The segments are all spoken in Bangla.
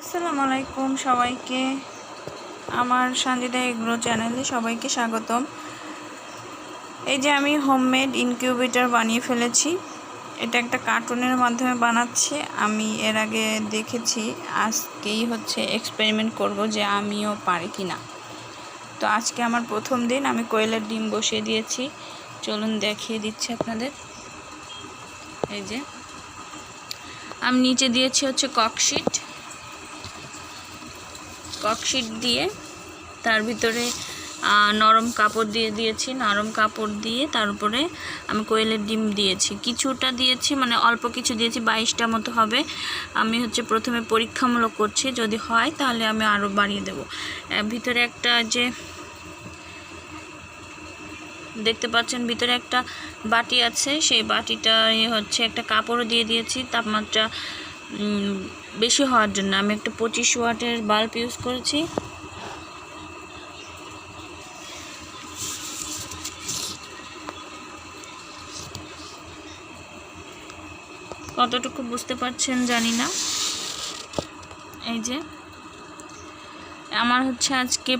আসসালামু আলাইকুম সবাইকে, আমার সঞ্জিদা এগ্রো চ্যানেলে সবাইকে স্বাগতম। এই যে আমি হোমমেড ইনকিউবেটর বানিয়ে ফেলেছি। এটা একটা কার্টুনের মাধ্যমে বানাচ্ছি। আমি এর আগে দেখেছি, আজকেই এক্সপেরিমেন্ট করব যে আমিও পারি কিনা। তো আজকে আমার প্রথম দিন। আমি কোয়েলের ডিম বসিয়ে দিয়েছি, চলুন দেখিয়ে দিচ্ছি আপনাদের। এই যে আমি নিচে দিয়েছি ককশিট দিয়ে, তার ভিতরে নরম কাপড় দিয়ে দিয়েছি। নরম কাপড় দিয়ে তার উপরে আমি কোয়েলের ডিম দিয়েছি, কিছুটা দিয়েছি, মানে অল্প কিছু দিয়েছি, 22টা মতো হবে। আমি প্রথমে পরীক্ষামূলক করছি, যদি হয় তাহলে আমি আরও বাড়িয়ে দেব। ভিতরে একটা যে দেখতে পাচ্ছেন ভিতরে একটা বাটি আছে, সেই বাটিটা একটা কাপড়ও দিয়ে দিয়েছি তাপমাত্রা বেশি হওয়ার জন্য। আমি একটা 25 ওয়াটের বাল্ব ইউজ করেছি। কতটুকু বুঝতে পারছেন জানি না। এই যে আমার আজকে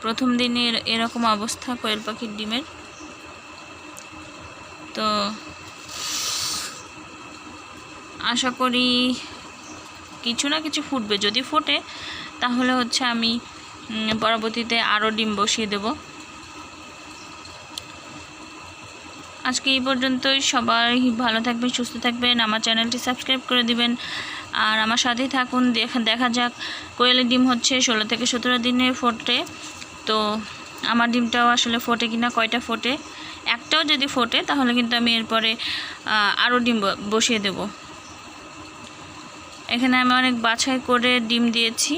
প্রথম দিনের এরকম অবস্থা কোয়েল পাখির ডিমের। তো আশা করি কিছু না কিছু ফুটবে। যদি ফোটে তাহলে আমি পরবর্তীতে আরও ডিম বসিয়ে দেব। আজকে এই পর্যন্তই। সবাই ভালো থাকবেন, সুস্থ থাকবেন। আমার চ্যানেলটি সাবস্ক্রাইব করে দিবেন আর আমার সাথেই থাকুন। দেখা যাক কোয়েলের ডিম 16 থেকে 17 দিনে ফোটে। তো আমার ডিমটাও আসলে ফোটে কিনা, কয়টা ফোটে। একটাও যদি ফোটে তাহলে কিন্তু আমি এরপরে আরও ডিম বসিয়ে দেব। এখানে আমি অনেক বাছাই করে ডিম দিয়েছি,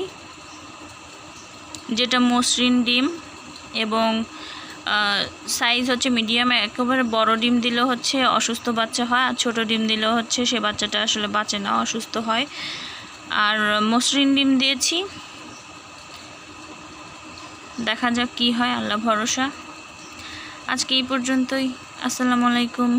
যেটা মসৃণ ডিম এবং সাইজ মিডিয়াম। একেবারে বড় ডিম দিলেও অসুস্থ বাচ্চা হয়, আর ছোটো ডিম দিলেও সে বাচ্চাটা আসলে বাঁচে না, অসুস্থ হয়। আর মসৃণ ডিম দিয়েছি, দেখা যাক কি হয়, আল্লাহ ভরসা। আজকে এই পর্যন্তই। আসসালামু আলাইকুম।